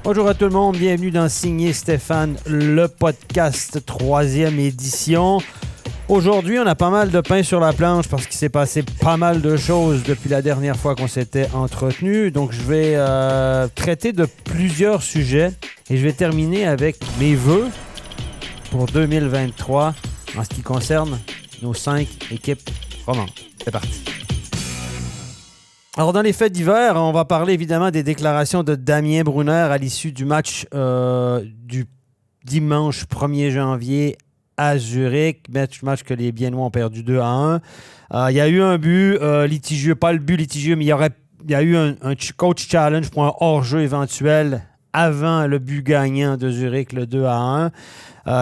Bonjour à tout le monde, bienvenue dans Signé Stéphane, le podcast 3e édition. Aujourd'hui, on a pas mal de pain sur la planche parce qu'il s'est passé pas mal de choses depuis la dernière fois qu'on s'était entretenu. Donc, je vais traiter de plusieurs sujets et je vais terminer avec mes vœux pour 2023 en ce qui concerne nos 5 équipes romandes. C'est parti. Alors, dans les faits divers, on va parler évidemment des déclarations de Damien Brunner à l'issue du match du dimanche 1er janvier à Zurich. Match que les Biennois ont perdu 2-1. Il y a eu un but litigieux, pas le but litigieux, mais il y a eu un coach challenge pour un hors-jeu éventuel avant le but gagnant de Zurich, le 2-1.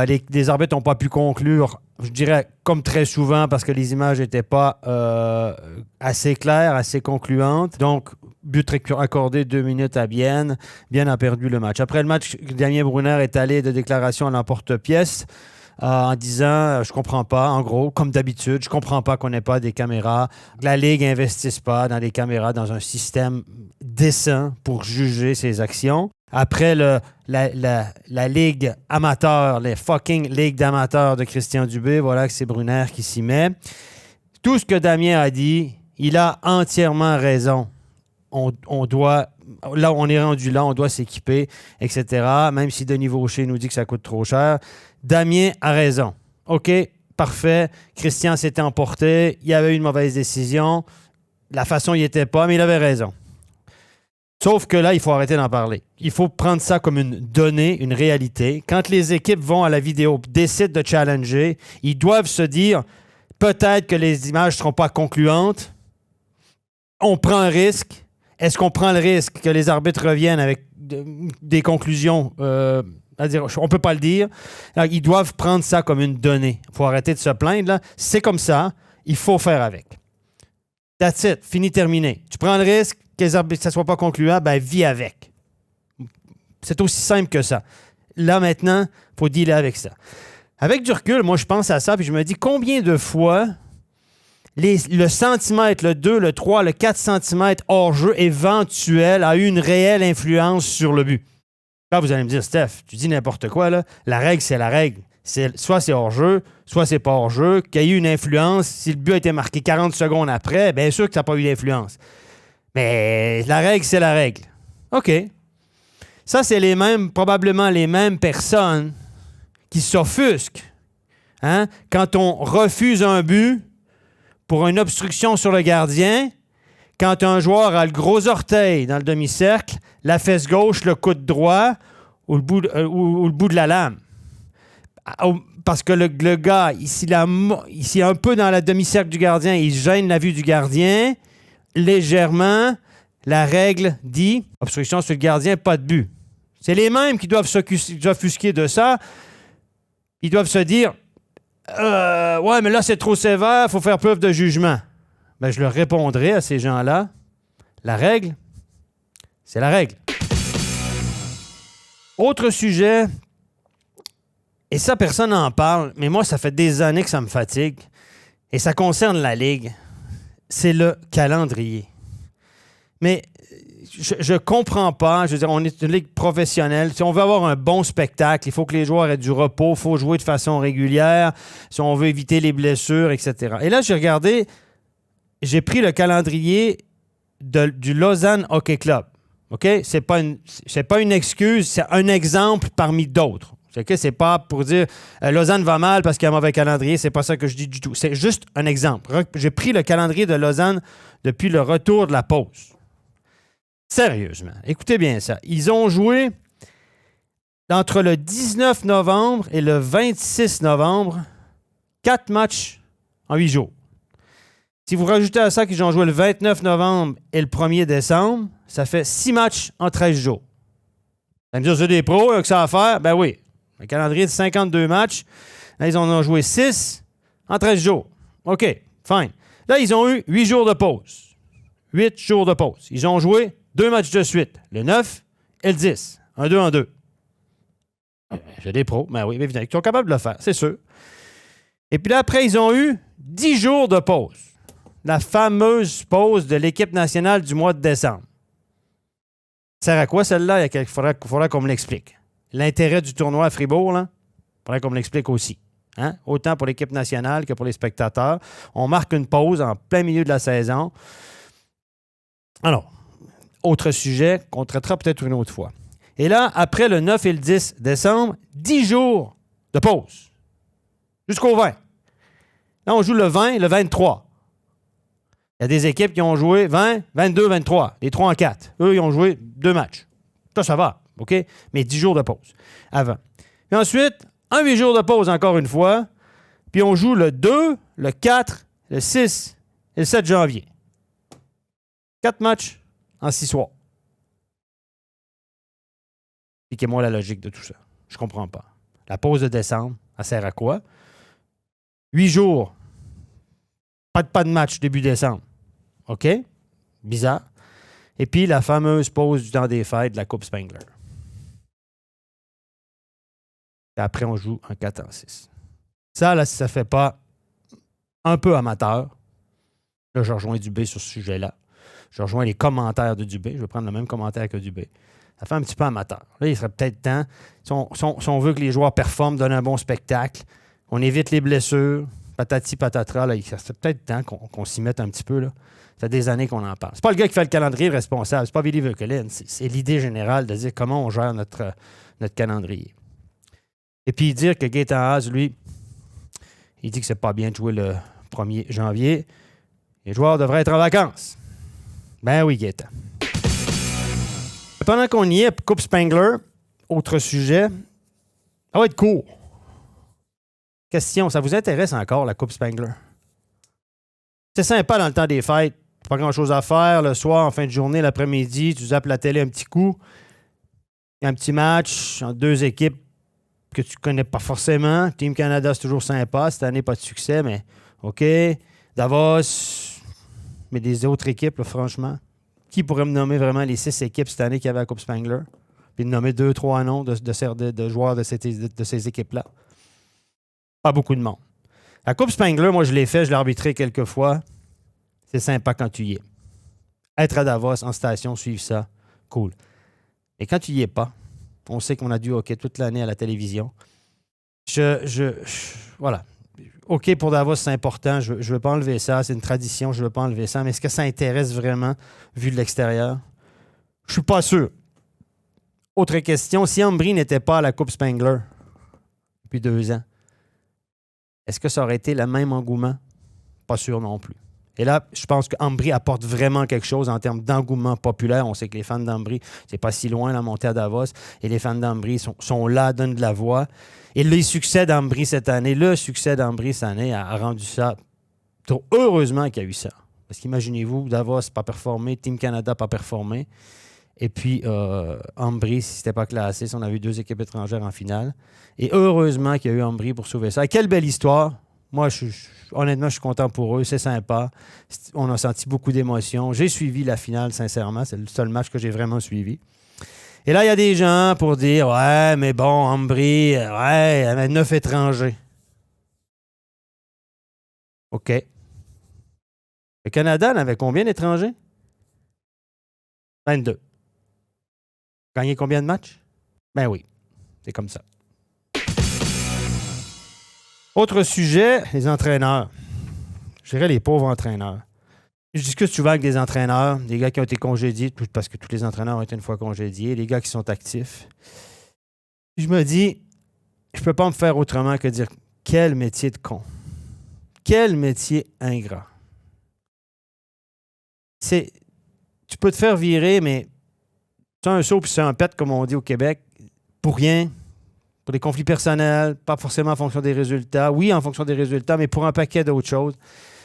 Les arbitres n'ont pas pu conclure, je dirais, comme très souvent, parce que les images n'étaient pas assez claires, assez concluantes. Donc, but accordé 2 minutes à Bienne. Bienne a perdu le match. Après le match, Damien Brunner est allé de déclaration à l'emporte-pièce en disant « Je comprends pas », en gros, comme d'habitude, « Je comprends pas qu'on n'ait pas des caméras, que la Ligue n'investisse pas dans des caméras, dans un système décent pour juger ses actions. » Après la Ligue amateur, les fucking Ligue d'amateurs de Christian Dubé, voilà que c'est Brunner qui s'y met. Tout ce que Damien a dit, il a entièrement raison. On doit, là où on est rendu là, on doit s'équiper, etc. Même si Denis Vaucher nous dit que ça coûte trop cher. Damien a raison. OK, parfait. Christian s'était emporté. Il y avait eu une mauvaise décision. La façon, il n'y était pas, mais il avait raison. Sauf que là, il faut arrêter d'en parler. Il faut prendre ça comme une donnée, une réalité. Quand les équipes vont à la vidéo, décident de challenger, ils doivent se dire peut-être que les images ne seront pas concluantes. On prend un risque. Est-ce qu'on prend le risque que les arbitres reviennent avec des conclusions c'est-à-dire, on ne peut pas le dire. Alors, ils doivent prendre ça comme une donnée. Il faut arrêter de se plaindre. Là. C'est comme ça. Il faut faire avec. That's it. Fini, terminé. Tu prends le risque que les arbitres, ça ne soit pas concluant, ben vis avec. C'est aussi simple que ça. Là, maintenant, il faut dealer avec ça. Avec du recul, moi, je pense à ça, puis je me dis combien de fois le centimètre, le 2, le 3, le 4 cm hors-jeu éventuel a eu une réelle influence sur le but. Là, vous allez me dire, Steph, tu dis n'importe quoi, là. La règle, c'est la règle. Soit c'est hors-jeu, soit c'est pas hors-jeu. Qu'il y ait eu une influence, si le but a été marqué 40 secondes après, bien sûr que ça n'a pas eu d'influence. Mais la règle, c'est la règle. OK. Ça, c'est probablement les mêmes personnes qui s'offusquent. Hein? Quand on refuse un but pour une obstruction sur le gardien, quand un joueur a le gros orteil dans le demi-cercle, la fesse gauche, le coude droit ou le bout de la lame. Parce que le gars, ici un peu dans la demi-cercle du gardien, il gêne la vue du gardien légèrement. La règle dit obstruction sur le gardien, pas de but. C'est les mêmes qui doivent s'offusquer de ça. Ils doivent se dire ouais, mais là, c'est trop sévère, il faut faire preuve de jugement. Ben, je leur répondrai à ces gens-là, la règle, c'est la règle. Autre sujet, et ça, personne n'en parle, mais moi, ça fait des années que ça me fatigue, et ça concerne la Ligue, c'est le calendrier. Mais je comprends pas, je veux dire, on est une ligue professionnelle. Si on veut avoir un bon spectacle, il faut que les joueurs aient du repos, il faut jouer de façon régulière, si on veut éviter les blessures, etc. Et là, j'ai pris le calendrier du Lausanne Hockey Club. OK? C'est pas une excuse, c'est un exemple parmi d'autres. C'est pas pour dire Lausanne va mal parce qu'il y a un mauvais calendrier, c'est pas ça que je dis du tout. C'est juste un exemple. J'ai pris le calendrier de Lausanne depuis le retour de la pause. Sérieusement, écoutez bien ça. Ils ont joué entre le 19 novembre et le 26 novembre 4 matchs en 8 jours. Si vous rajoutez à ça qu'ils ont joué le 29 novembre et le 1er décembre, ça fait 6 matchs en 13 jours. Ça me dit, c'est des pros, il y a que ça à faire? Ben oui. Un calendrier de 52 matchs. Là, ils en ont joué 6 en 13 jours. OK, fine. Là, ils ont eu 8 jours de pause. 8 jours de pause. Ils ont joué 2 matchs de suite. Le 9 et le 10. Un 2 en 2. J'ai des pros. Ben oui, évidemment, ils sont capables de le faire, c'est sûr. Et puis là, après, ils ont eu 10 jours de pause. La fameuse pause de l'équipe nationale du mois de décembre. Ça sert à quoi celle-là? Il faudra qu'on me l'explique. L'intérêt du tournoi à Fribourg, là, il faudrait qu'on me l'explique aussi. Hein? Autant pour l'équipe nationale que pour les spectateurs. On marque une pause en plein milieu de la saison. Alors, autre sujet qu'on traitera peut-être une autre fois. Et là, après le 9 et le 10 décembre, 10 jours de pause. Jusqu'au 20. Là, on joue le 20 et le 23. Il y a des équipes qui ont joué 20, 22, 23. Les 3 en 4. Eux, ils ont joué 2 matchs. Ça va. OK? Mais 10 jours de pause avant. Et ensuite, 8 jours de pause encore une fois. Puis on joue le 2, le 4, le 6 et le 7 janvier. 4 matchs en 6 soirs. Expliquez-moi la logique de tout ça. Je comprends pas. La pause de décembre, ça sert à quoi? 8 jours. Pas de match début décembre. OK? Bizarre. Et puis la fameuse pause du temps des fêtes de la Coupe Spengler. Et après, on joue un 4 en 6. Ça, là, si ça ne fait pas un peu amateur, là, je rejoins Dubé sur ce sujet-là. Je rejoins les commentaires de Dubé. Je vais prendre le même commentaire que Dubé. Ça fait un petit peu amateur. Là, il serait peut-être temps, si on veut que les joueurs performent, donnent un bon spectacle, on évite les blessures, patati patatra, là, il serait peut-être temps qu'on s'y mette un petit peu. Là. Ça fait des années qu'on en parle. C'est pas le gars qui fait le calendrier responsable, c'est pas Billy Veukelin, c'est l'idée générale de dire comment on gère notre calendrier. Et puis dire que Gaétan Haas, lui, il dit que c'est pas bien de jouer le 1er janvier. Les joueurs devraient être en vacances. Ben oui, Gaétan. Pendant qu'on y est, Coupe Spengler, autre sujet, ça va être court. Question, ça vous intéresse encore, la Coupe Spengler? C'est sympa dans le temps des fêtes. Pas grand-chose à faire. Le soir, en fin de journée, l'après-midi, tu zappes la télé un petit coup. Il y a un petit match entre 2 équipes que tu connais pas forcément. Team Canada, c'est toujours sympa. Cette année, pas de succès, mais OK. Davos, mais des autres équipes, là, franchement. Qui pourrait me nommer vraiment les 6 équipes cette année qui avaient la Coupe Spengler? Puis de nommer 2-3 noms de joueurs de ces équipes-là. Pas beaucoup de monde. La Coupe Spengler, moi, je l'ai fait, je l'ai arbitré quelques fois. C'est sympa quand tu y es. Être à Davos, en station, suivre ça, cool. Et quand tu y es pas, on sait qu'on a du hockey toute l'année à la télévision. Voilà. OK, pour Davos, c'est important. Je ne veux pas enlever ça. C'est une tradition. Je ne veux pas enlever ça. Mais est-ce que ça intéresse vraiment, vu de l'extérieur? Je ne suis pas sûr. Autre question. Si Ambry n'était pas à la Coupe Spengler depuis 2 ans, est-ce que ça aurait été le même engouement? Pas sûr non plus. Et là, je pense qu'Ambry apporte vraiment quelque chose en termes d'engouement populaire. On sait que les fans d'Ambry, c'est pas si loin la montée à Davos. Et les fans d'Ambry sont là, donnent de la voix. Et le succès d'Ambry cette année a rendu ça. Heureusement qu'il y a eu ça. Parce qu'imaginez-vous, Davos n'a pas performé, Team Canada n'a pas performé. Et puis, Ambry, si c'était pas classé, si on avait eu 2 équipes étrangères en finale. Et heureusement qu'il y a eu Ambry pour sauver ça. Et quelle belle histoire! Moi, honnêtement, je suis content pour eux. C'est sympa. On a senti beaucoup d'émotions. J'ai suivi la finale, sincèrement. C'est le seul match que j'ai vraiment suivi. Et là, il y a des gens pour dire « Ouais, mais bon, Ambry, ouais, il y avait 9 étrangers. » OK. Le Canada en avait combien d'étrangers? 22. Gagné combien de matchs? Ben oui, c'est comme ça. Autre sujet, les entraîneurs. Je dirais les pauvres entraîneurs. Je discute souvent avec des entraîneurs, des gars qui ont été congédiés, parce que tous les entraîneurs ont été une fois congédiés, les gars qui sont actifs. Je me dis, je peux pas me faire autrement que dire quel métier de con. Quel métier ingrat. Tu peux te faire virer, mais c'est un saut puis c'est un pet, comme on dit au Québec, pour rien. Pour des conflits personnels, pas forcément en fonction des résultats. Oui, en fonction des résultats, mais pour un paquet d'autres choses.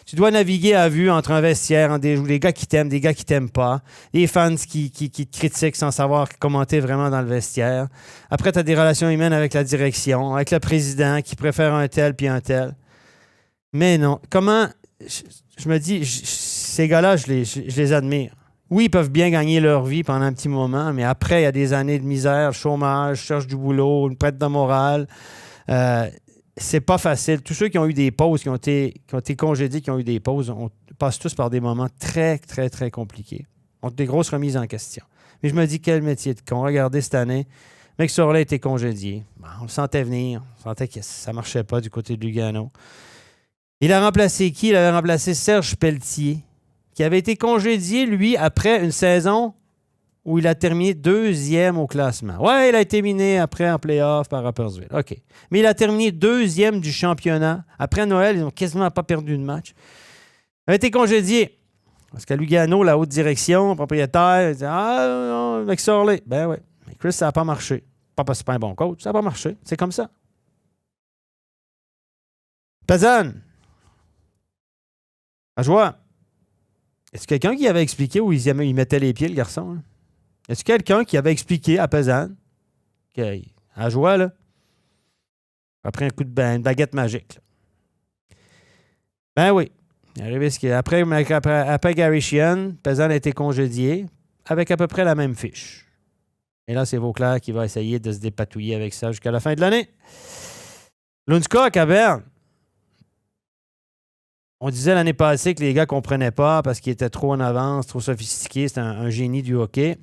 Tu dois naviguer à vue entre un vestiaire, des gars qui t'aiment, des gars qui t'aiment pas, des fans qui te critiquent sans savoir comment t'es vraiment dans le vestiaire. Après, tu as des relations humaines avec la direction, avec le président qui préfère un tel puis un tel. Mais non. Comment... Je me dis, ces gars-là, je les admire. Oui, ils peuvent bien gagner leur vie pendant un petit moment, mais après, il y a des années de misère, chômage, cherche du boulot, une perte de morale. C'est pas facile. Tous ceux qui ont eu des pauses, qui ont été congédiés, qui ont eu des pauses, passent tous par des moments très, très, très compliqués. Ont des grosses remises en question. Mais je me dis, quel métier de con. Regardez cette année, McSorley a été congédié. Bon, on le sentait venir. On sentait que ça ne marchait pas du côté de Lugano. Il a remplacé qui? Il avait remplacé Serge Pelletier, qui avait été congédié, lui, après une saison où il a terminé 2e au classement. Ouais, il a été miné après en play-off par Rapperswil. OK. Mais il a terminé 2e du championnat. Après Noël, ils n'ont quasiment pas perdu de match. Il avait été congédié. Parce qu'à Lugano, la haute direction, propriétaire, il dit ah, non, McSorley. Ben oui. Mais Chris, ça n'a pas marché. Pas parce que c'est pas un bon coach. Ça n'a pas marché. C'est comme ça. Pazan. À joie. Est-ce quelqu'un qui avait expliqué où il mettait les pieds, le garçon? Hein? Est-ce quelqu'un qui avait expliqué à Pazan à joie, là, après un coup de une baguette magique? Là. Ben oui. Il est arrivé ce qui est. Après Gary Sheehan, Pazan a été congédié avec à peu près la même fiche. Et là, c'est Vauclair qui va essayer de se dépatouiller avec ça jusqu'à la fin de l'année. Lundskog à Berne. On disait l'année passée que les gars ne comprenaient pas parce qu'il était trop en avance, trop sophistiqué. C'était un génie du hockey.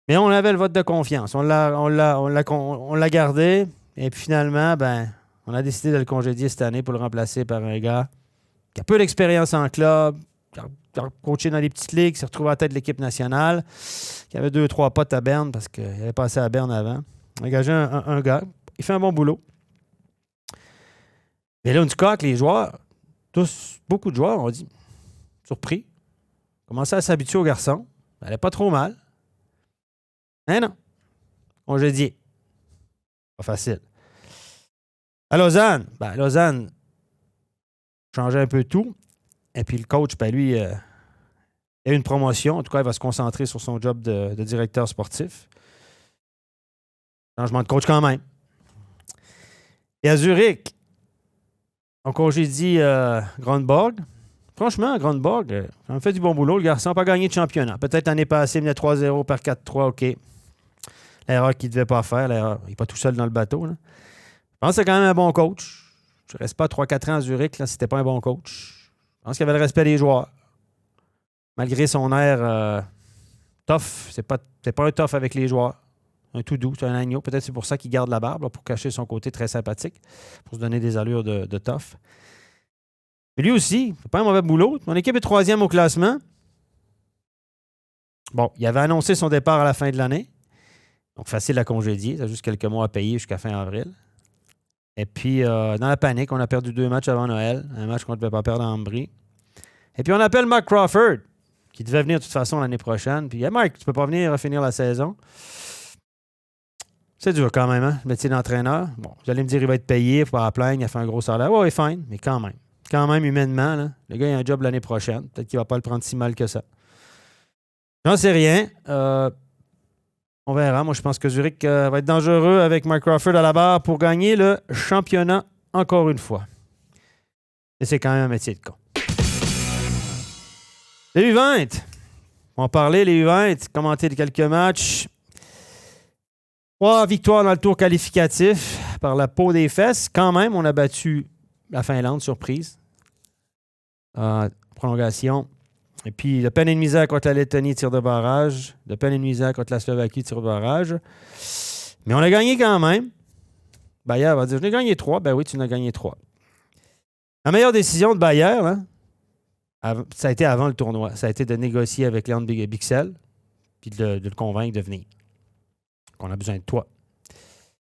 Mais on avait le vote de confiance. On l'a gardé. Et puis finalement, ben, on a décidé de le congédier cette année pour le remplacer par un gars qui a peu d'expérience en club, qui a coaché dans les petites ligues, qui s'est retrouvé à la tête de l'équipe nationale, qui avait 2-3 potes à Berne parce qu'il avait passé à Berne avant. On a engagé un gars. Il fait un bon boulot. Mais là, les joueurs, beaucoup de joueurs ont dit, surpris, commençaient à s'habituer au garçon. Ça n'allait pas trop mal. Mais non. Congédié. Pas facile. À Lausanne, Lausanne changeait un peu tout. Et puis le coach, lui, il a eu une promotion. En tout cas, il va se concentrer sur son job de directeur sportif. Changement de coach quand même. Et à Zurich, on congédie Grönborg. Franchement, Grönborg, on fait du bon boulot. Le garçon n'a pas gagné de championnat. Peut-être l'année passée, il menait 3-0 par 4-3. OK. L'erreur qu'il ne devait pas faire. Il n'est pas tout seul dans le bateau. Là. Je pense que c'est quand même un bon coach. Je ne reste pas 3-4 ans à Zurich là, si c'était pas un bon coach. Je pense qu'il avait le respect des joueurs. Malgré son air tough. C'est pas un tough avec les joueurs. Un tout doux, c'est un agneau. Peut-être c'est pour ça qu'il garde la barbe, là, pour cacher son côté très sympathique, pour se donner des allures de tough. Mais lui aussi, il fait pas un mauvais boulot. Mon équipe est 3e au classement. Bon, il avait annoncé son départ à la fin de l'année. Donc, facile à congédier. Il a juste quelques mois à payer jusqu'à fin avril. Et puis, dans la panique, on a perdu 2 matchs avant Noël. Un match qu'on ne devait pas perdre à Ambry. Et puis, on appelle Mark Crawford, qui devait venir de toute façon l'année prochaine. Puis, Mark, tu ne peux pas venir finir la saison. C'est dur quand même, hein, le métier d'entraîneur. Bon, vous allez me dire, il va être payé, il ne faut pas la plaindre, il a fait un gros salaire. Ouais, fine, mais quand même. Quand même, humainement, là, le gars, il a un job l'année prochaine. Peut-être qu'il ne va pas le prendre si mal que ça. J'en sais rien. On verra. Moi, je pense que Zurich va être dangereux avec Mike Crawford à la barre pour gagner le championnat encore une fois. Et c'est quand même un métier de con. Les U20. On va parler, les U20, commenter quelques matchs. 3 victoires dans le tour qualificatif par la peau des fesses. Quand même, on a battu la Finlande, surprise. Prolongation. Et puis, de peine et de misère contre la Lettonie, tir de barrage. De peine et de misère contre la Slovaquie, tir de barrage. Mais on a gagné quand même. Bayer va dire, je n'ai gagné 3. Ben oui, tu en as gagné 3. La meilleure décision de Bayer, là, ça a été avant le tournoi. Ça a été de négocier avec Leon Bichsel puis de le convaincre de venir. Qu'on a besoin de toi.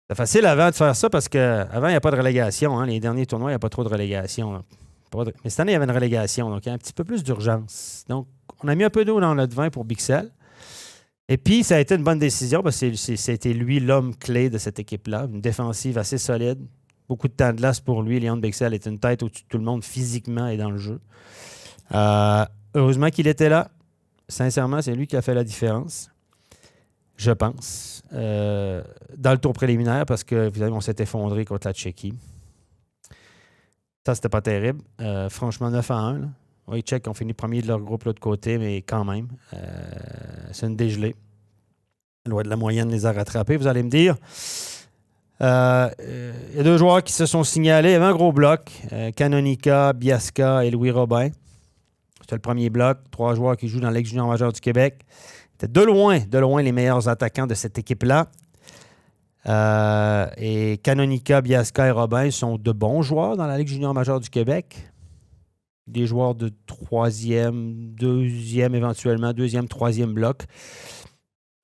C'est facile avant de faire ça parce qu'avant, il n'y a pas de relégation. Hein. Les derniers tournois, il n'y a pas trop de relégation. Mais cette année, il y avait une relégation. Donc, il y a un petit peu plus d'urgence. Donc, on a mis un peu d'eau dans notre vin pour Bichsel. Et puis, ça a été une bonne décision parce que c'était lui l'homme clé de cette équipe-là. Une défensive assez solide. Beaucoup de temps de glace pour lui. Leon Bichsel est une tête au-dessus de tout le monde physiquement et dans le jeu. Heureusement qu'il était là. Sincèrement, c'est lui qui a fait la différence. Je pense. Dans le tour préliminaire, parce que on s'est effondré contre la Tchéquie. Ça, c'était pas terrible. Franchement, 9-1. Là. Oui, Tchèques ont fini premier de leur groupe de l'autre côté, mais quand même. C'est une dégelée. Loin de la moyenne les a rattrapés, vous allez me dire. Il y a 2 joueurs qui se sont signalés. Il y avait un gros bloc. Canonica, Biasca et Louis Robin. C'est C'est le premier bloc. 3 joueurs qui jouent dans la Ligue junior majeure du Québec. C'était de loin les meilleurs attaquants de cette équipe-là. Et Canonica, Biasca et Robin sont de bons joueurs dans la Ligue junior majeure du Québec. Des joueurs de 3e, 2e éventuellement, 2e, 3e bloc,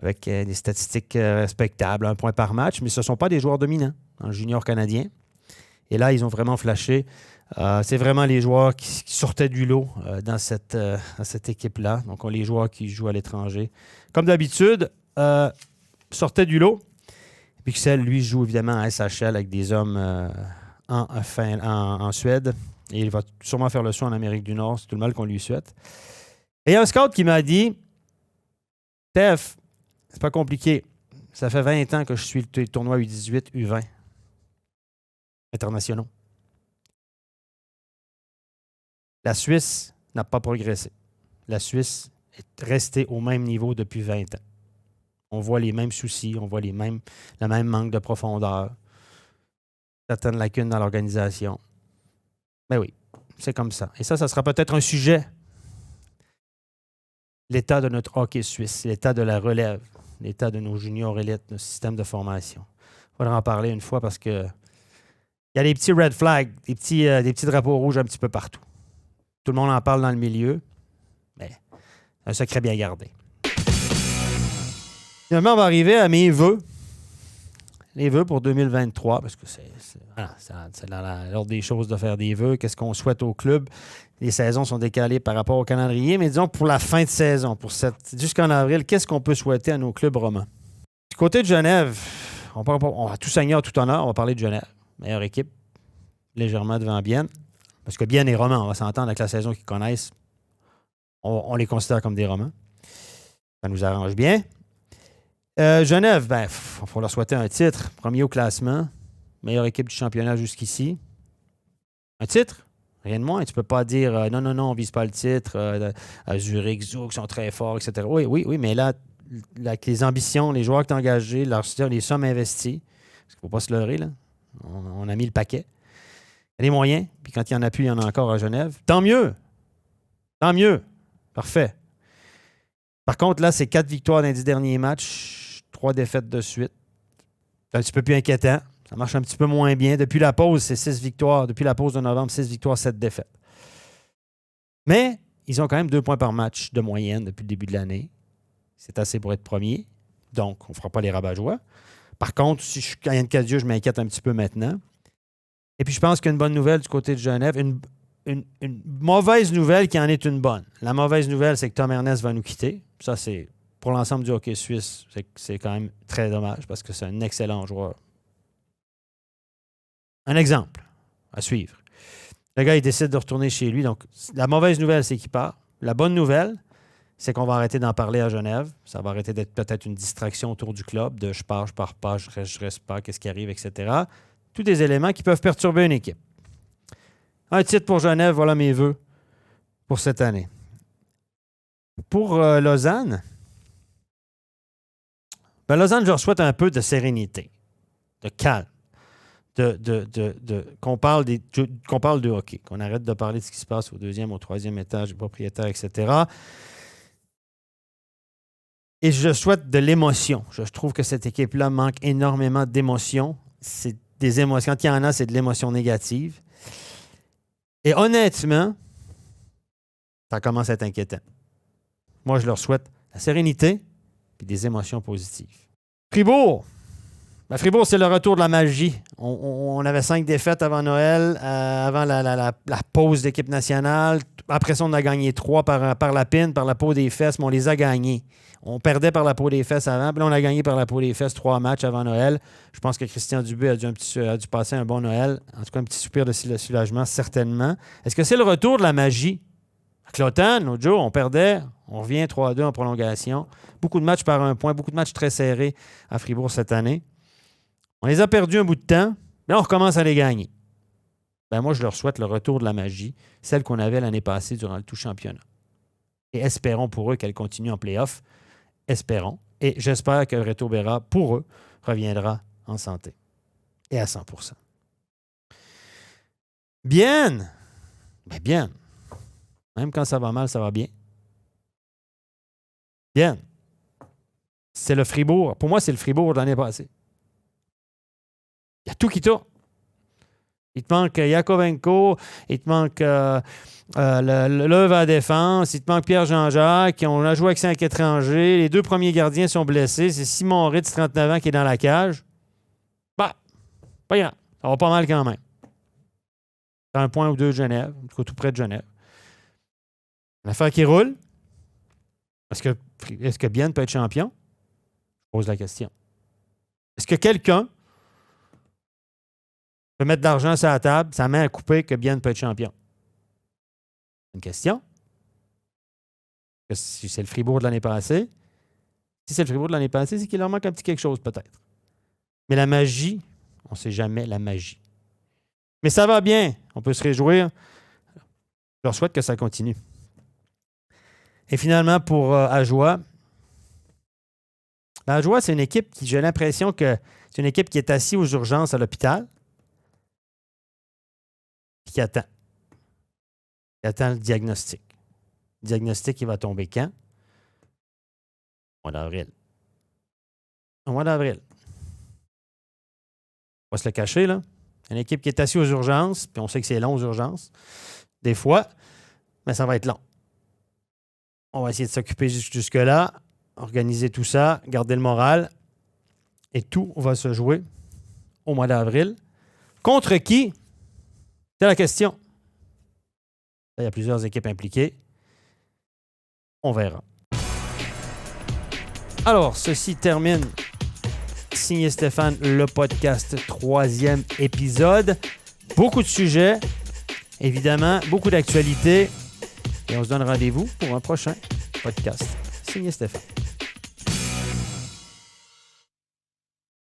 avec des statistiques respectables, 1 point par match, mais ce ne sont pas des joueurs dominants dans le junior canadien. Et là, ils ont vraiment flashé. C'est vraiment les joueurs qui sortaient du lot dans cette équipe-là. Donc, les joueurs qui jouent à l'étranger. Comme d'habitude, sortaient du lot. Pixel, lui, joue évidemment à SHL avec des hommes en Suède. Et il va sûrement faire le saut en Amérique du Nord. C'est tout le mal qu'on lui souhaite. Et il y a un scout qui m'a dit, Steph, c'est pas compliqué. Ça fait 20 ans que je suis le tournoi U18, U20 internationaux. La Suisse n'a pas progressé. La Suisse est restée au même niveau depuis 20 ans. On voit les mêmes soucis, on voit le même manque de profondeur, certaines lacunes dans l'organisation. Mais oui, c'est comme ça. Et ça sera peut-être un sujet. L'état de notre hockey suisse, l'état de la relève, l'état de nos juniors élites, notre système de formation. Il faudra en parler une fois parce que il y a des petits red flags, des petits drapeaux rouges un petit peu partout. Tout le monde en parle dans le milieu, mais un secret bien gardé. Finalement, on va arriver à mes vœux. Les vœux pour 2023, parce que c'est dans l'ordre des choses de faire des vœux. Qu'est-ce qu'on souhaite au club? Les saisons sont décalées par rapport au calendrier, mais disons pour la fin de saison, jusqu'en avril, qu'est-ce qu'on peut souhaiter à nos clubs romans? Du côté de Genève, on a tout seigneur, tout honneur, on va parler de Genève. Meilleure équipe, légèrement devant Bienne. Parce que Bienne est roman, on va s'entendre avec la saison qu'ils connaissent. On les considère comme des romans. Ça nous arrange bien. Genève, il faut leur souhaiter un titre. Premier au classement. Meilleure équipe du championnat jusqu'ici. Un titre? Rien de moins. Tu ne peux pas dire non, on ne vise pas le titre. Zurich, Zouk sont très forts, etc. Oui, mais là, avec les ambitions, les joueurs que tu as engagés, les sommes investies, parce qu'il ne faut pas se leurrer, là. On a mis le paquet. Il y a les moyens, puis quand il y en a plus, il y en a encore à Genève. Tant mieux. Tant mieux. Parfait. Par contre, là, c'est 4 victoires dans les 10 derniers matchs, 3 défaites de suite. C'est un petit peu plus inquiétant. Ça marche un petit peu moins bien. Depuis la pause, c'est 6 victoires. Depuis la pause de novembre, 6 victoires, 7 défaites. Mais ils ont quand même 2 points par match de moyenne depuis le début de l'année. C'est assez pour être premier. Donc, on ne fera pas les rabat-joie. Par contre, si je suis Yann Cadieux, je m'inquiète un petit peu maintenant. Et puis, je pense qu'il y a une bonne nouvelle du côté de Genève. Une mauvaise nouvelle qui en est une bonne. La mauvaise nouvelle, c'est que Tom Ernest va nous quitter. Ça, c'est pour l'ensemble du hockey suisse, c'est quand même très dommage parce que c'est un excellent joueur. Un exemple à suivre. Le gars, il décide de retourner chez lui. Donc, la mauvaise nouvelle, c'est qu'il part. La bonne nouvelle, c'est qu'on va arrêter d'en parler à Genève. Ça va arrêter d'être peut-être une distraction autour du club, de je pars pas, je reste pas, qu'est-ce qui arrive, etc. Tous des éléments qui peuvent perturber une équipe. Un titre pour Genève, voilà mes vœux pour cette année. Pour Lausanne, Lausanne, je leur souhaite un peu de sérénité, de calme, qu'on parle de hockey, qu'on arrête de parler de ce qui se passe au 2e, au 3e étage, du propriétaire, etc. Et je souhaite de l'émotion. Je trouve que cette équipe-là manque énormément d'émotion. C'est des émotions. Quand il y en a, c'est de l'émotion négative. Et honnêtement, ça commence à être inquiétant. Moi, je leur souhaite la sérénité et des émotions positives. Fribourg. Fribourg, c'est le retour de la magie. On avait 5 défaites avant Noël, avant la pause d'équipe nationale. Après ça, on a gagné 3 par la pine, par la peau des fesses, mais on les a gagnés. On perdait par la peau des fesses avant, puis là, on a gagné par la peau des fesses 3 matchs avant Noël. Je pense que Christian Dubé a dû passer un bon Noël. En tout cas, un petit soupir de soulagement, certainement. Est-ce que c'est le retour de la magie? À Cloton, l'autre jour, on perdait. On revient 3-2 en prolongation. Beaucoup de matchs par 1 point, beaucoup de matchs très serrés à Fribourg cette année. On les a perdus un bout de temps, mais on recommence à les gagner. Moi, je leur souhaite le retour de la magie, celle qu'on avait l'année passée durant le tout championnat. Et espérons pour eux qu'elle continue en play-off. Espérons. Et j'espère que Reto Berra, pour eux, reviendra en santé. Et à 100%. Bien. Bien. Même quand ça va mal, ça va bien. Bien. C'est le Fribourg. Pour moi, c'est le Fribourg de l'année passée. Il y a tout qui tourne. Il te manque Yakovenko, il te manque Leuve à la défense, il te manque Pierre Jean-Jacques, on a joué avec 5 étrangers, les 2 premiers gardiens sont blessés, c'est Simon Ritz, 39 ans, qui est dans la cage. Bah, pas grave, ça va pas mal quand même. C'est un point ou 2 de Genève, en tout cas tout près de Genève. L'affaire qui roule, est-ce que Bienne peut être champion? Je pose la question. Est-ce que quelqu'un peut mettre de l'argent sur la table, sa main à couper, que Bienne peut être champion? Une question. Si c'est le Fribourg de l'année passée, si c'est le Fribourg de l'année passée, c'est qu'il leur manque un petit quelque chose peut-être. Mais la magie, on ne sait jamais la magie. Mais ça va bien, on peut se réjouir. Je leur souhaite que ça continue. Et finalement, pour Ajoie, Ajoie, c'est une équipe qui, j'ai l'impression que c'est une équipe qui est assise aux urgences à l'hôpital et qui attend. Il attend le diagnostic. Le diagnostic, il va tomber quand? Au mois d'avril. Au mois d'avril. On va se le cacher, là. Une équipe qui est assise aux urgences, puis on sait que c'est long aux urgences, des fois, mais ça va être long. On va essayer de s'occuper jusque-là, organiser tout ça, garder le moral, et tout va se jouer au mois d'avril. Contre qui? C'est la question. Il y a plusieurs équipes impliquées. On verra. Alors, ceci termine Signé Stéphane, le podcast, 3e épisode. Beaucoup de sujets, évidemment, beaucoup d'actualités. Et on se donne rendez-vous pour un prochain podcast. Signé Stéphane.